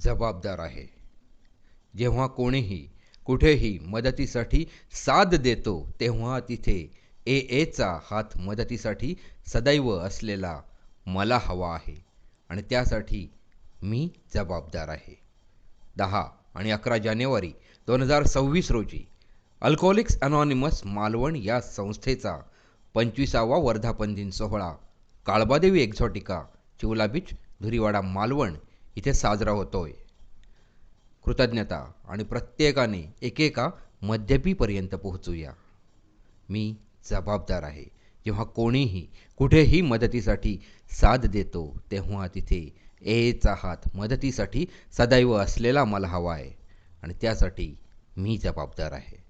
जबाबदार आहे. जेव्हा कोणीही कुठेही मदतीसाठी साथ देतो तेव्हा तिथे एएचा हात मदतीसाठी सदैव असलेला मला हवा आहे आणि त्यासाठी मी जबाबदार आहे. 10 आणि 11 जानेवारी 2026 रोजी अल्कोहोलिक्स अनॉनिमस मालवण या संस्थेचा 25वा वर्धापन दिन सोहळा काळबादेवी एक्झॉटिका चिवला बीच धुरीवाडा मालवण इथे साजरा होतोय. कृतज्ञता आणि प्रत्येकाने एकेका मध्यपीपर्यंत पोहोचूया. मी जबाबदार आहे. जेव्हा कोणीही कुठेही मदतीसाठी साथ देतो तेव्हा तिथे एचा हात मदतीसाठी सदैव असलेला मला हवा आहे आणि त्यासाठी मी जबाबदार आहे.